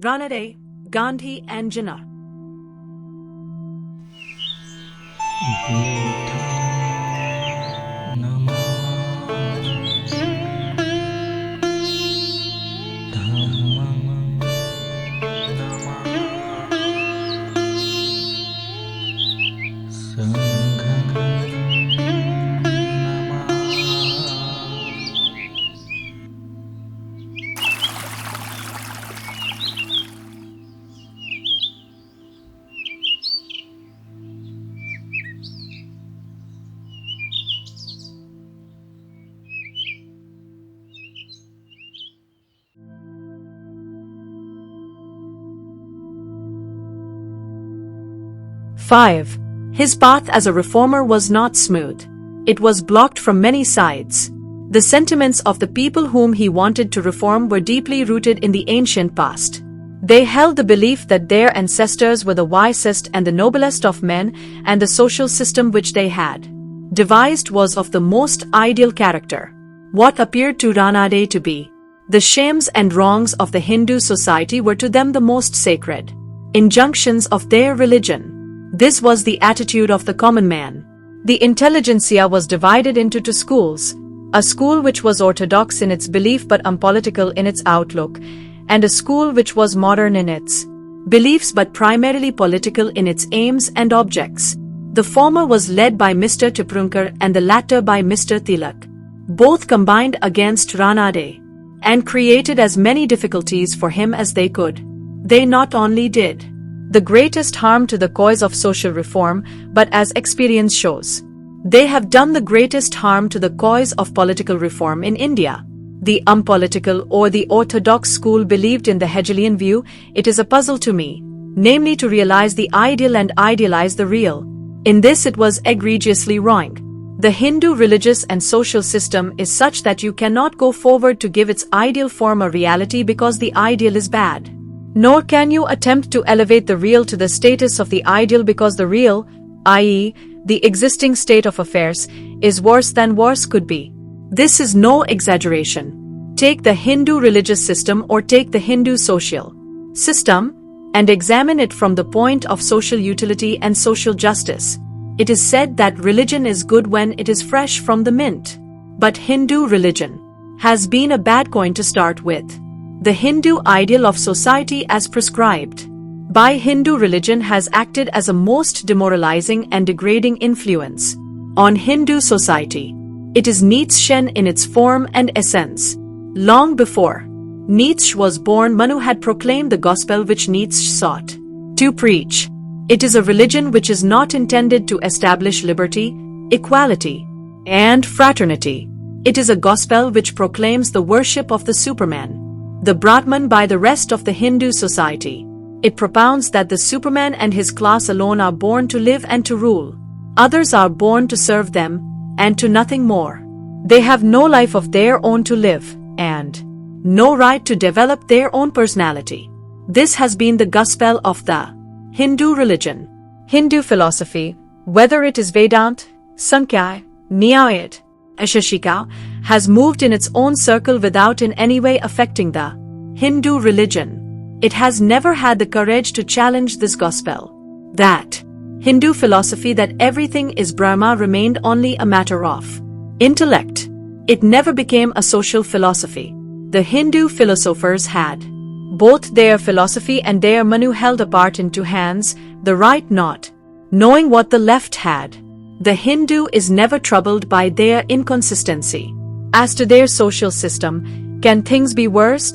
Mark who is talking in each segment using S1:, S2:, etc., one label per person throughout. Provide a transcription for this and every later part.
S1: Ranade, Gandhi and Jinnah. Five. His path as a reformer was not smooth. It was blocked from many sides. The sentiments of the people whom he wanted to reform were deeply rooted in the ancient past. They held the belief that their ancestors were the wisest and the noblest of men, and the social system which they had devised was of the most ideal character. What appeared to Ranade to be the shames and wrongs of the Hindu society were to them the most sacred injunctions of their religion. This was the attitude of the common man. The intelligentsia was divided into two schools, a school which was orthodox in its belief but unpolitical in its outlook, and a school which was modern in its beliefs but primarily political in its aims and objects. The former was led by Mr. Tiprunkar and the latter by Mr. Tilak. Both combined against Ranade and created as many difficulties for him as they could. They not only did the greatest harm to the cause of social reform, but as experience shows, they have done the greatest harm to the cause of political reform in India. The unpolitical or the orthodox school believed in the Hegelian view. It is a puzzle to me, namely to realize the ideal and idealize the real. In this it was egregiously wrong. The Hindu religious and social system is such that you cannot go forward to give its ideal form a reality because the ideal is bad. Nor can you attempt to elevate the real to the status of the ideal because the real, i.e., the existing state of affairs, is worse than worse could be. This is no exaggeration. Take the Hindu religious system or take the Hindu social system and examine it from the point of social utility and social justice. It is said that religion is good when it is fresh from the mint. But Hindu religion has been a bad coin to start with. The Hindu ideal of society as prescribed by Hindu religion has acted as a most demoralizing and degrading influence on Hindu society. It is Nietzschean in its form and essence. Long before Nietzsche was born, Manu had proclaimed the gospel which Nietzsche sought to preach. It is a religion which is not intended to establish liberty, equality, and fraternity. It is a gospel which proclaims the worship of the Superman, the Brahman, by the rest of the Hindu society. It propounds that the Superman and his class alone are born to live and to rule. Others are born to serve them, and to nothing more. They have no life of their own to live, and no right to develop their own personality. This has been the gospel of the Hindu religion. Hindu philosophy, whether it is Vedanta, Sankhya, Nyaya, Ashashika, has moved in its own circle without in any way affecting the Hindu religion. It has never had the courage to challenge this gospel. That Hindu philosophy that everything is Brahma remained only a matter of intellect. It never became a social philosophy. The Hindu philosophers had both their philosophy and their Manu held apart in two hands, the right not knowing what the left had. The Hindu is never troubled by their inconsistency. As to their social system, can things be worse?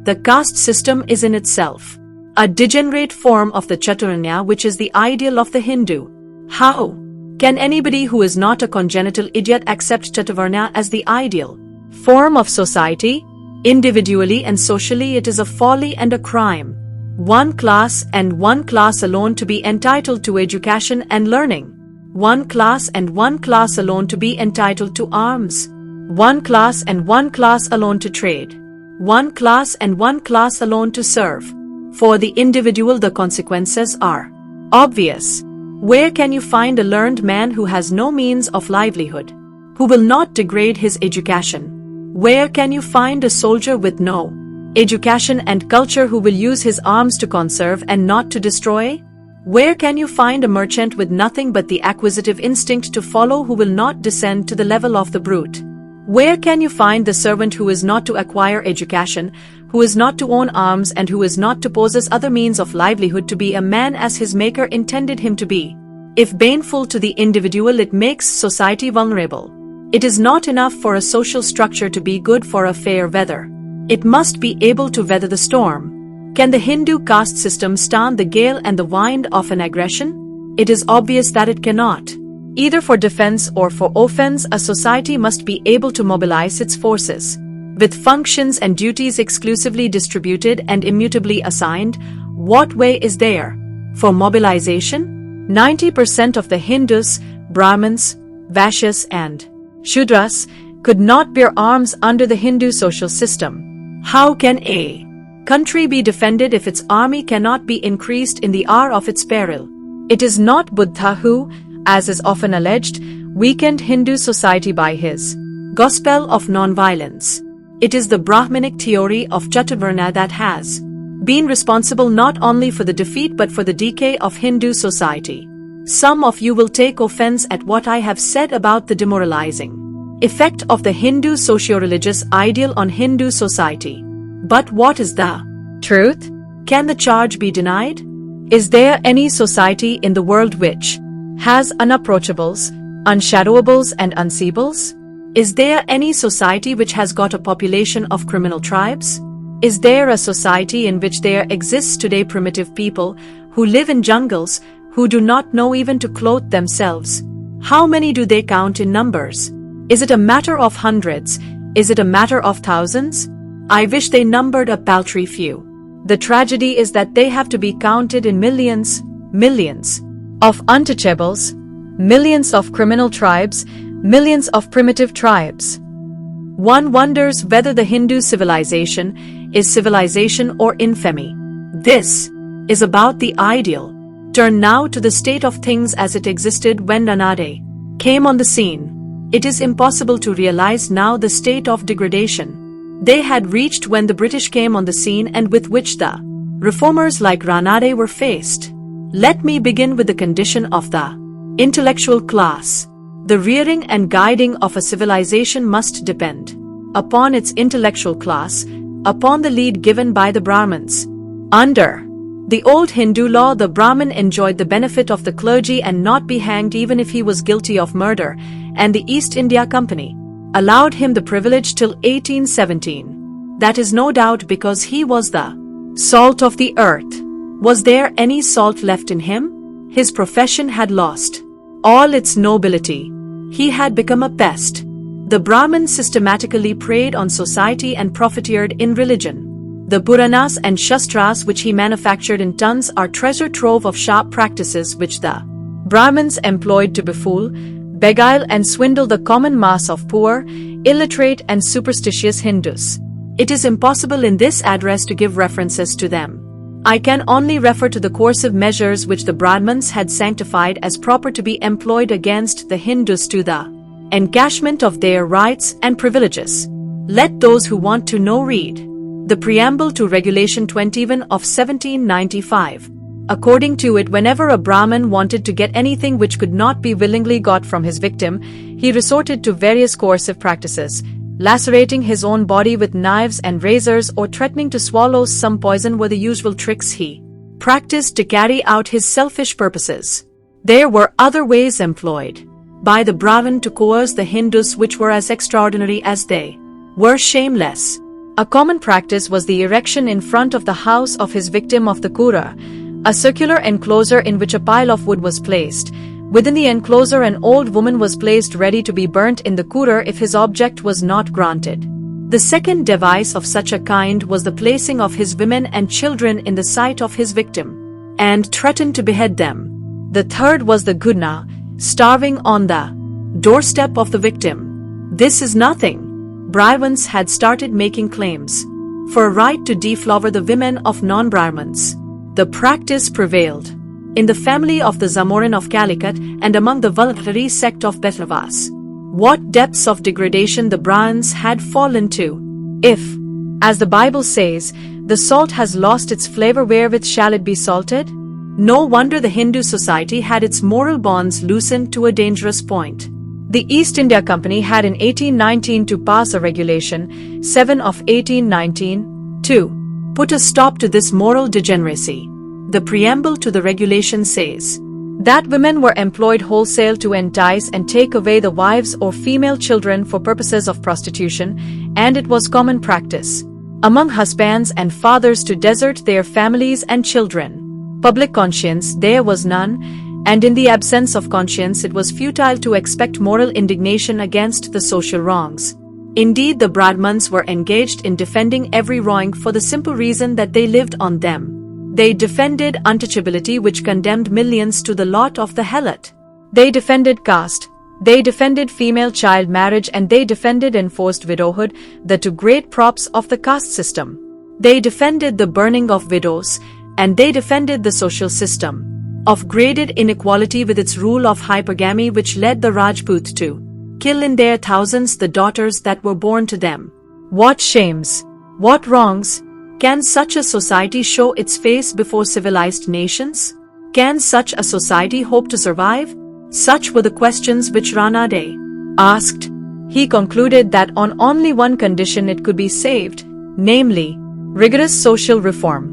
S1: The caste system is in itself a degenerate form of the Chaturanya, which is the ideal of the Hindu. How can anybody who is not a congenital idiot accept Chaturvarna as the ideal form of society? Individually and socially it is a folly and a crime. One class and one class alone to be entitled to education and learning. One class and one class alone to be entitled to arms. One class and one class alone to trade. One class and one class alone to serve. For the individual the consequences are obvious. Where can you find a learned man who has no means of livelihood, who will not degrade his education? Where can you find a soldier with no education and culture who will use his arms to conserve and not to destroy? Where can you find a merchant with nothing but the acquisitive instinct to follow who will not descend to the level of the brute? Where can you find the servant who is not to acquire education, who is not to own arms and who is not to possess other means of livelihood to be a man as his Maker intended him to be? If baneful to the individual, it makes society vulnerable. It is not enough for a social structure to be good for a fair weather. It must be able to weather the storm. Can the Hindu caste system stand the gale and the wind of an aggression? It is obvious that it cannot. Either for defense or for offense, a society must be able to mobilize its forces. With functions and duties exclusively distributed and immutably assigned, what way is there for mobilization? 90% of the Hindus, Brahmins, Vaishyas and Shudras could not bear arms under the Hindu social system. How can a country be defended if its army cannot be increased in the hour of its peril? It is not Buddha who, as is often alleged, weakened Hindu society by his gospel of non-violence. It is the Brahminic theory of Chaturvarna that has been responsible not only for the defeat but for the decay of Hindu society. Some of you will take offense at what I have said about the demoralizing effect of the Hindu socio-religious ideal on Hindu society. But what is the truth? Can the charge be denied? Is there any society in the world which has unapproachables, unshadowables and unseeables? Is there any society which has got a population of criminal tribes? Is there a society in which there exists today primitive people who live in jungles, who do not know even to clothe themselves? How many do they count in numbers? Is it a matter of hundreds? Is it a matter of thousands? I wish they numbered a paltry few. The tragedy is that they have to be counted in millions, millions of untouchables, millions of criminal tribes, millions of primitive tribes. One wonders whether the Hindu civilization is civilization or infamy. This is about the ideal. Turn now to the state of things as it existed when Ranade came on the scene. It is impossible to realize now the state of degradation they had reached when the British came on the scene and with which the reformers like Ranade were faced. Let me begin with the condition of the intellectual class. The rearing and guiding of a civilization must depend upon its intellectual class, upon the lead given by the Brahmins. Under the old Hindu law, the Brahmin enjoyed the benefit of the clergy and not be hanged even if he was guilty of murder, and the East India Company allowed him the privilege till 1817. That is no doubt because he was the salt of the earth. Was there any salt left in him? His profession had lost all its nobility. He had become a pest. The Brahmins systematically preyed on society and profiteered in religion. The Puranas and Shastras which he manufactured in tons are treasure trove of sharp practices which the Brahmins employed to befool, beguile and swindle the common mass of poor, illiterate and superstitious Hindus. It is impossible in this address to give references to them. I can only refer to the coercive measures which the Brahmins had sanctified as proper to be employed against the Hindus to the encashment of their rights and privileges. Let those who want to know read the preamble to Regulation 21 of 1795. According to it, whenever a Brahmin wanted to get anything which could not be willingly got from his victim, he resorted to various coercive practices, lacerating his own body with knives and razors or threatening to swallow some poison were the usual tricks he practiced to carry out his selfish purposes. There were other ways employed by the Brahmin to coerce the Hindus which were as extraordinary as they were shameless. A common practice was the erection in front of the house of his victim of the kura, a circular enclosure in which a pile of wood was placed. Within the enclosure an old woman was placed ready to be burnt in the cooler if his object was not granted. The second device of such a kind was the placing of his women and children in the sight of his victim, and threatened to behead them. The third was the gunna, starving on the doorstep of the victim. This is nothing. Brahmins had started making claims for a right to deflower the women of non-Brahmins. The practice prevailed in the family of the Zamorin of Calicut and among the voluntary sect of Bethavas. What depths of degradation the Brahmins had fallen to! If As the Bible says, the salt has lost its flavor, wherewith shall it be salted? No wonder the Hindu society had its moral bonds loosened to a dangerous point. The East India Company had in 1819 to pass a regulation, 7 of 1819, to put a stop to this moral degeneracy. The preamble to the regulation says that women were employed wholesale to entice and take away the wives or female children for purposes of prostitution, and it was common practice among husbands and fathers to desert their families and children. Public conscience there was none, and in the absence of conscience it was futile to expect moral indignation against the social wrongs. Indeed, the Brahmans were engaged in defending every wrong for the simple reason that they lived on them. They defended untouchability, which condemned millions to the lot of the helot. They defended caste. They defended female child marriage, and they defended enforced widowhood, the two great props of the caste system. They defended the burning of widows, and they defended the social system of graded inequality with its rule of hypergamy, which led the Rajput to kill in their thousands the daughters that were born to them. What shames, what wrongs! Can such a society show its face before civilized nations? Can such a society hope to survive? Such were the questions which Ranade asked. He concluded that on only one condition it could be saved, namely, rigorous social reform.